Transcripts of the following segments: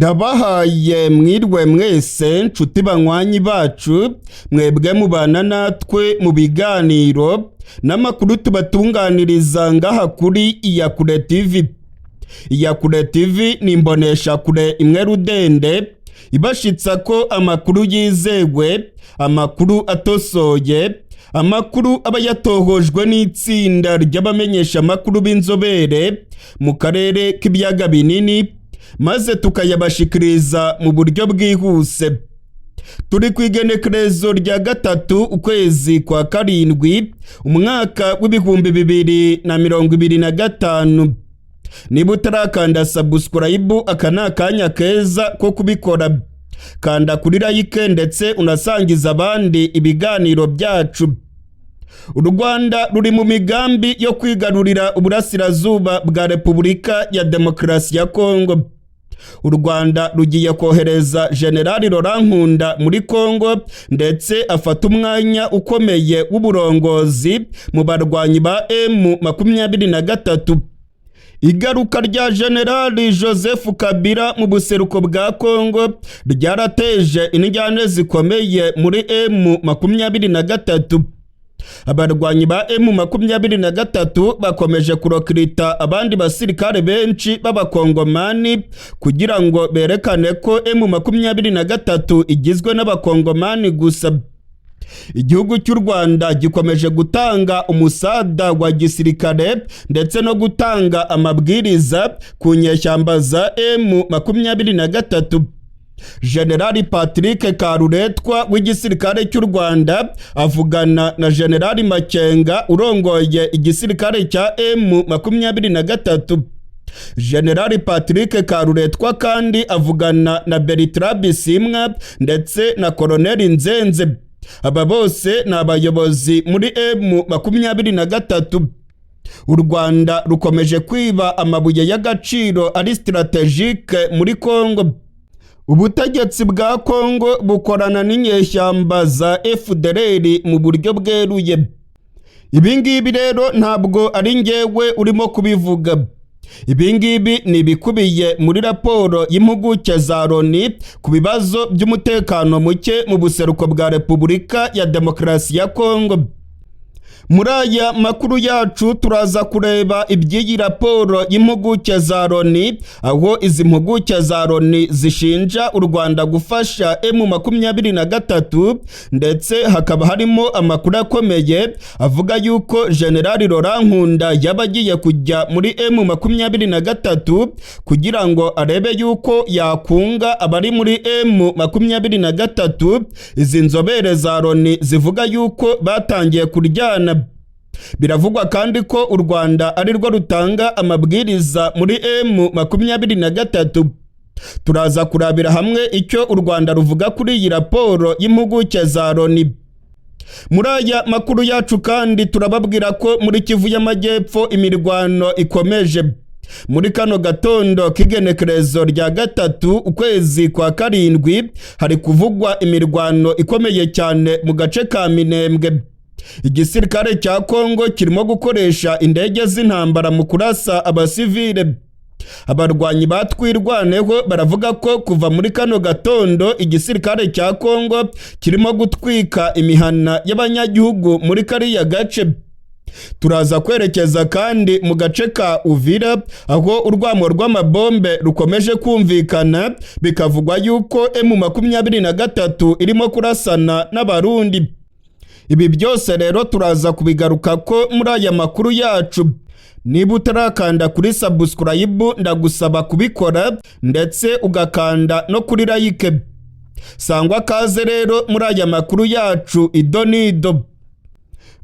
Ndabahaye mwirwe mwese nshuti banywanyi bacu mwebwe mubana natwe mu biganiro n'amakuru tubatunganiriza ngaha kuri Iyakure TV. Iyakure TV ni imbonesha kure imwe rudende ibashitsa ko amakuru yizewe, amakuru atosoye, amakuru aba yatohojwe n'itsinda ry'abamenyesha amakuru b'inzobere mu karere k'ibiyaga binini, maze tukayabashikiriza mu buryo bwihuse. Turi kwigenekerezo rya gatatu ukwezi kwa karindwi umwaka w'ibihumbi 2025. Niba utarakanda subscribe aka ni akanya keza ko kubikora. Kanda kuri like ndetse unasangiza abandi ibiganiro byacu. U Rwanda ruri mu migambi yo kwigarurira uburasirazuba bwa Repubulika ya Demokarasi ya Kongo. U Rwanda rugiye kohereza General NKUNDA muri Kongo ndetse afata umwanya ukomeye w'uburongozi mu barwanyi ba M23. Igaruka rya General Joseph Kabila mu buseruko bwa Kongo ryarateje injyane zikomeye muri M23. Abarwanyi ba M23 bakomeje kurokirita abandi basirikare benshi b'abakongomani kugira ngo berekane ko M23 igizwe n'abakongomani gusa. Igihugu cy'u Rwanda gikomeje gutanga umusada wa gisirikare ndetse no gutanga amabwiriza ku nyeshyamba za M23. General Patrick Karuretwa w'igisirikare cy'u Rwanda avugana na General Makenga urongoye igisirikare cya M23. General Patrick Karuretwa kandi avugana na Bertrand Bisimwa ndetse na Colonel Nzenze. Aba bose ni abayobozi muri M23. U Rwanda rukomeje kwiba amabuye y'agaciro ari strategique muri Kongo. Ubutegetsi bwa Kongo bukorana n'inyeshyamba za FDLR mu buryo bweruye. Ibingibi rero ntabwo ari njyewe urimo kubivuga. Ibingibi ni bikubiye muri raporo y'impuguke za ONU ku bibazo by'umutekano muke mu buseruko bwa Repubulika ya Demokarasi ya Kongo. Muri aya makuru yacu turaza kureba iby'iyi raporo y'impuguke za ONU, aho izi mpuguke za ONU zishinja u Rwanda gufasha M23 ndetse hakaba harimo amakuru akomeye avuga yuko General NKUNDA yabagiye kujya muri M23 kugira ngo arebe yuko yakunga abari muri M23. Izi nzobere za ONU zivuga yuko batangiye kuryana. Biravugwa kandi ko u Rwanda ari rwo rutanga amabwiriza muri M23. Turaza kurabira hamwe icyo u Rwanda ruvuga kuri iyi raporo y'impuguke za ONU. Muri aya makuru yacu kandi turababwira ko muri Kivu y'Amajyepfo imirwano ikomeje. Muri kano gatondo k'igenekerezo rya gatatu ukwezi kwa karindwi hari kuvugwa imirwano ikomeye cyane mu gace ka Minembwe. Igisirikare cya Kongo kirimo gukoresha indege z'intambara mu kurasa abasivile. Abarwanyi batwirwaneho baravuga ko kuva muri kano gatondo igisirikare cya Kongo kirimo gutwika imihana y'abanyagihugu muri kariya gace. Turaza kwerekeza kandi mu gace ka Uvira aho urwamo rw'amabombe rukomeje kumvikana, bikavugwa yuko M23 irimo kurasana n'abarundi. Ibi byose rero turaza kubigaruka ko muri aya makuru yacu. Niba utarakanda kuri subscribe ndagusaba kubikora ndetse ugakanda no kuri like. Sangwa kaze rero muri aya makuru yacu idonido.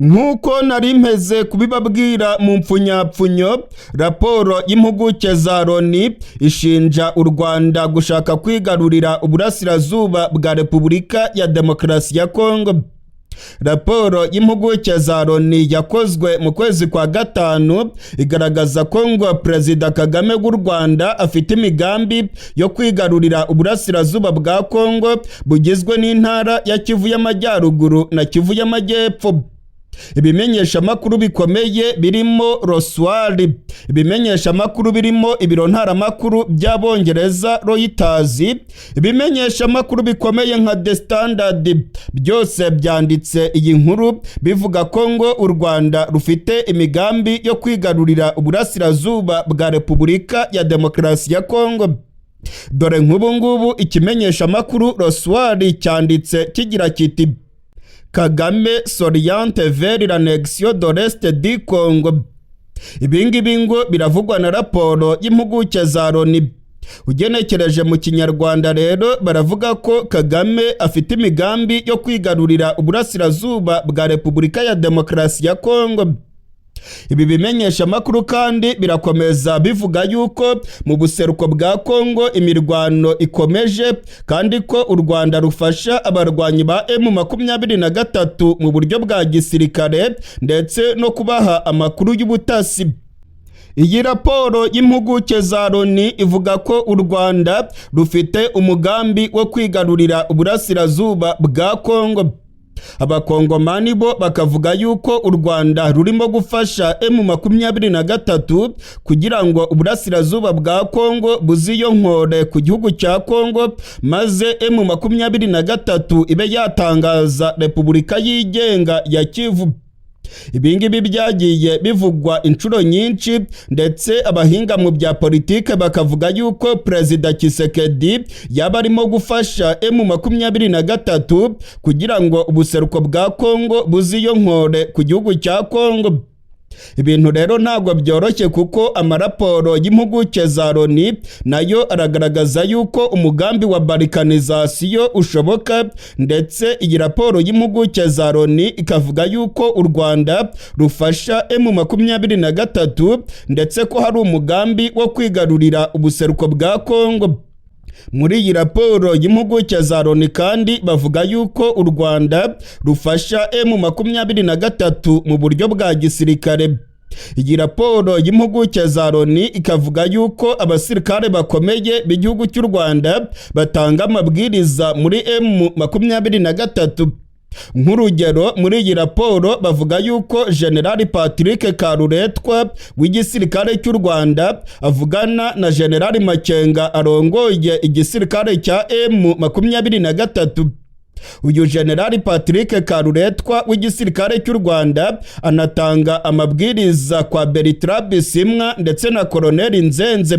Nkuko nari mpeze kubibabwira mu mpfunyapfunyo, raporo y'impuguke za ONU ishinja u Rwanda gushaka kwigarurira uburasirazuba bwa Repubulika ya Demokarasi ya Kongo. Raporo y'impuguke za ONU yakozwe mu kwezi kwa gatanu igaragaza ko ngo Perezida Kagame w'u Rwanda afite imigambi yo kwigarurira uburasirazuba bwa Kongo bugizwe n'intara ya Kivu y'Amajyaruguru na Kivu y'Amajyepfo. ibimenyesha makuru bikomeye birimo Roswari, ibimenyesha makuru birimo ibiro ntaramakuru by'Abongereza Reuters, ibimenyesha makuru bikomeye nka The Standard, byose byanditse iyi nkuru bivuga ko ngo u Rwanda rufite imigambi yo kwigarurira uburasirazuba bwa Repubulika ya Demokarasi ya Kongo. Dore nk'ubu ngubu ikimenyesha makuru Roswari cyanditse kigira kiti Kagame s'oriente vers l'annexion de l'Est du Congo. Ibingibi ngo biravugwa na raporo y'impuguke za Loni. Ugenekereje mu Kinyarwanda rero baravuga ko Kagame afite imigambi yo kwigarurira uburasirazuba bwa Repubulika ya Demokarasi ya Kongo. Ibi bimenyesha makuru kandi birakomeza bivuga yuko mu buseruko bwa Kongo imirwano ikomeje kandi ko u Rwanda rufasha abarwanyi ba M23 mu buryo bwa gisirikare ndetse no kubaha amakuru y'ubutasi. Iyi raporo y'impuguke za Loni ivuga ko u Rwanda rufite umugambi wo kwigarurira uburasirazuba bwa Kongo. Abakongomani bo bakavuga yuko u Rwanda rurimo gufasha M23 kugira ngo uburasirazuba bwa Kongo buziyonkore ku gihugu cya Kongo maze M23 ibe yatangaza Repubulika yigenga ya Kivu. Ibingibi byagiye bivugwa inshuro nyinshi ndetse abahinga mu bya politike bakavuga yuko Perezida Tshisekedi yaba arimo gufasha M23 kugira ngo ubuseruko bwa Kongo buziyonkore ku gihugu cya Kongo. Ibintu rero ntabwo byoroshye kuko amaraporo y'impuguke za Loni nayo aragaragaza yuko umugambi wa balkanization ushoboka ndetse iyi raporo y'impuguke za Loni ikavuga yuko u Rwanda rufasha M23 ndetse ko hari umugambi wo kwigarurira ubuseruko bwa Kongo. Muri iyi raporo y'impuguke za Loni kandi bavuga yuko u Rwanda rufasha M23 mu buryo bwa gisirikare. Iyi raporo y'impuguke za Loni ikavuga yuko abasirikare bakomeye b'igihugu cy'u Rwanda batanga amabwiriza muri M23. Nk'urugero muri iyi raporo bavuga yuko General Patrick Karuretwa w'igisirikare cy'u Rwanda avugana na General Makenga arongoye igisirikare cya M23. Uyu General Patrick Karuretwa w'igisirikare cy'u Rwanda anatanga amabwiriza kwa Bertrand Bisimwa ndetse na Colonel Nzenze.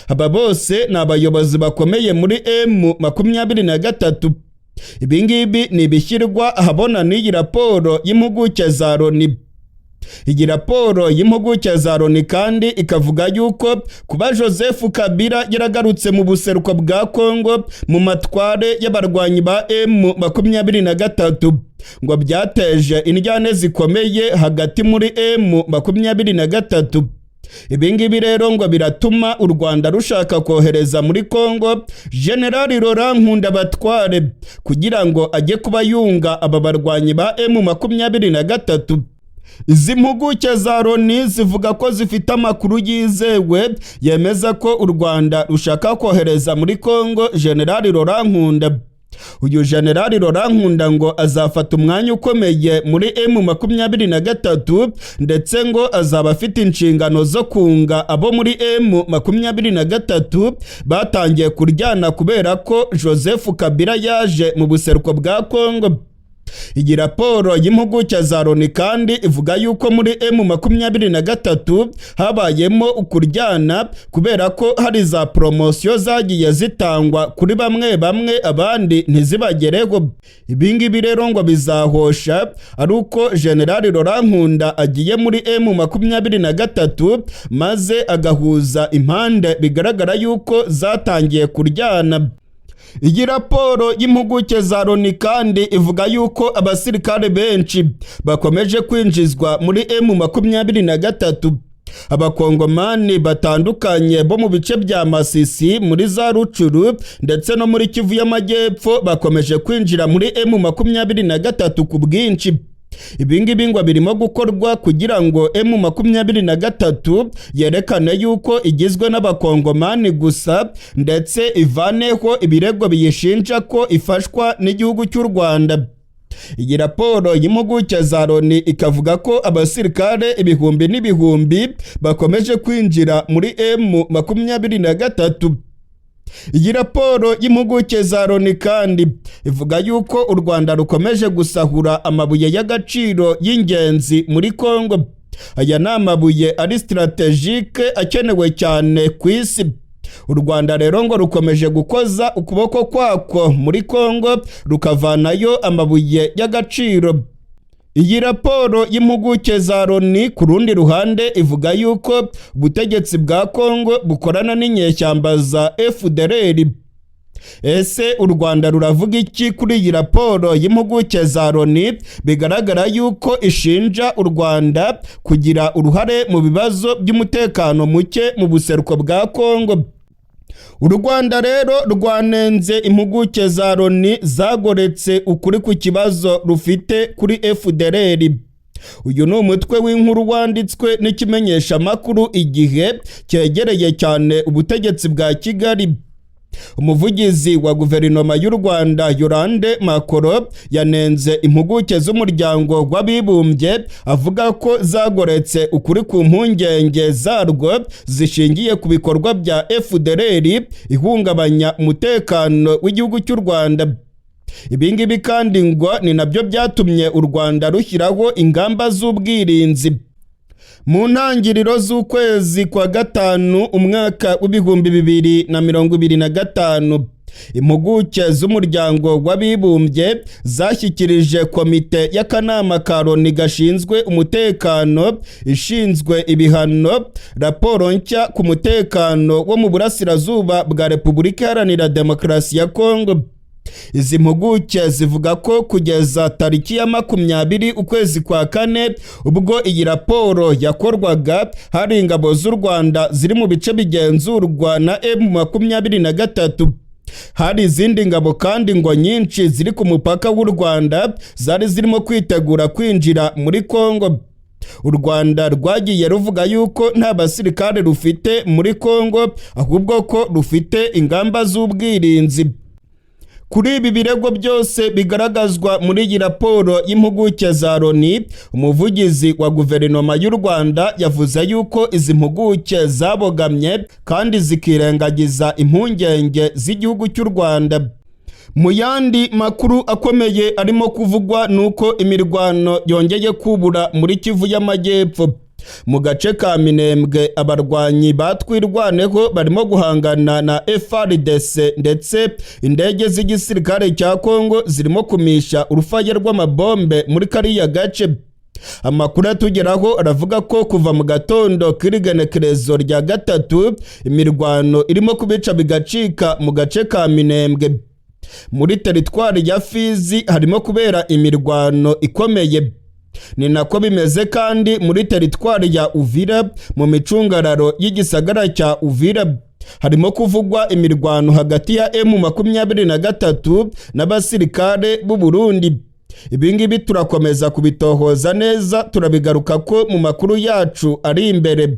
Aba bose ni abayobozi bakomeye muri M23. Ibingibi ni ibishyirwa ahabona n'iyi raporo y'impuguke za Loni. Iyi raporo y'impuguke za Loni kandi ikavuga yuko kuba Joseph Kabila yaragarutse mu buseruko bwa Kongo mu matware y'abarwanyi ba M23 ngo byateje indyane zikomeye hagati muri M23. Ibingibi rero ngo biratuma u Rwanda rushaka kohereza muri Kongo General Laurent Batware kugira ngo ajye kuba yunga aba barwanyi ba M23. Izi mpuguke za Loni zivuga ko zifite amakuru yizewe yemeza ko u Rwanda rushaka kohereza muri Kongo General Laurent. Uyu General Laurent ngo azafata umwanya ukomeye muri M23 ndetse ngo azaba afite inshingano zo kunga abo muri M23 batangiye kuryana kubera ko Joseph Kabila yaje mu buseruko bwa Kongo. Iyi raporo y'impuguke za Loni kandi ivuga yuko muri M23 habayemo ukuryana kubera ko hari za promosiyo zagiye zitangwa kuri bamwe abandi ntizibagereho. Ibingibi rero ngo bizahosha ari uko General Laurent agiye muri M23 maze agahuza impande bigaragara yuko zatangiye kuryana. Iyi raporo y'impuguke za Loni kandi ivuga yuko abasirikare benshi bakomeje kwinjizwa muri M23. Abakongomani batandukanye bo mu bice bya Masisi muri za Rucuru ndetse no muri Kivu y'Amajyepfo bakomeje kwinjira muri M23 ku bwinshi. Ibingibi ngo birimo gukorwa kugira ngo M23 yerekane yuko igizwe n'abakongomani gusa ndetse ivaneho ibirego biyishinja ko ifashwa n'igihugu cy'u Rwanda. Iyi raporo y'impuguke za Loni ikavuga ko abasirikare ibihumbi n'ibihumbi bakomeje kwinjira muri M23. Iyi raporo y'impuguke za Loni kandi ivuga yuko u Rwanda rukomeje gusahura amabuye y'agaciro y'ingenzi muri Kongo. Aya ni amabuye ari strategique akenewe cyane ku isi. U Rwanda rero ngo rukomeje gukoza ukuboko kwako muri Kongo rukavanayo amabuye y'agaciro. Iyi raporo y'impuguke za Loni ku rundi ruhande ivuga yuko ubutegetsi bwa Kongo bukorana n'inyeshyamba za FDLR. Ese u Rwanda ruravuga iki kuri iyi raporo y'impuguke za Loni bigaragara yuko ishinja u Rwanda kugira uruhare mu bibazo by'umutekano muke mu buseruko bwa Kongo? U Rwanda rero rwanenze impuguke za Loni zagoretse ukuri ku kibazo rufite kuri FDLR. Uyu ni umutwe w'inkuru wanditswe n'ikimenyesha makuru Igihe cyegereye cyane ubutegetsi bwa Kigali. Umuvugizi wa guverinoma y'u Rwanda Yorande Makoro yanenze impuguke z'umuryango w'abibumbye avuga ko zagoretse ukuri ku mpungenge zarwo zishingiye ku bikorwa bya FDLR ihungabanya umutekano w'igihugu cy'u Rwanda. Ibingibi kandi ngo ni nabyo byatumye u Rwanda rushyiraho ingamba z'ubwirinzi. Mu ntangiriro z'ukwezi kwa gatanu umwaka w'2025 impuguke z'umuryango w'abibumbye zashyikirije komite y'akanama ka Loni gashinzwe umutekano ishinzwe ibihano raporo nshya ku mutekano wo mu burasirazuba bwa Repubulika Iharanira Demokarasi ya Kongo. Izi mpuguke zivuga ko kugeza tariki ya 20 ukwezi kwa kane ubwo iyi raporo yakorwaga hari ingabo z'u Rwanda ziri mu bice bigenzurwa na M23. Hari izindi ngabo kandi ngo nyinshi ziri ku mupaka w'u Rwanda zari zirimo kwitegura kwinjira muri Kongo. U Rwanda rwagiye ruvuga yuko nta basirikare rufite muri Kongo ahubwo ko rufite ingamba z'ubwirinzi. Kuri ibi birego byose bigaragazwa muri iyi raporo y'impuguke za Loni, umuvugizi wa guverinoma y'u Rwanda yavuze yuko izi mpuguke zabogamye kandi zikirengagiza impungenge z'igihugu cy'u Rwanda. Mu yandi makuru akomeye arimo kuvugwa nuko imirwano yongeye kubura muri Kivu y'Amajyepfo. Mu gace ka Minembwe abarwanyi batwirwaneho barimo guhangana na FARDC ndetse indege z'igisirikare cya Kongo zirimo kumisha urufaya rw'amabombe muri kariya gace. Amakuru atugeraho aravuga ko kuva mu gatondo k'irigenekerezo rya gatatu imirwano irimo kubica bigacika mu gace ka Minembwe. Muri teritwari ya Fizi harimo kubera imirwano ikomeye. Ni nako bimeze kandi muri teritwari ya Uvira mu micungararo y'igisagara cya Uvira harimo kuvugwa imirwano hagati ya M23 n'abasirikare b'u Burundi. Ibingibi turakomeza kubitohoza neza, turabigaruka ko mu makuru yacu ari imbere.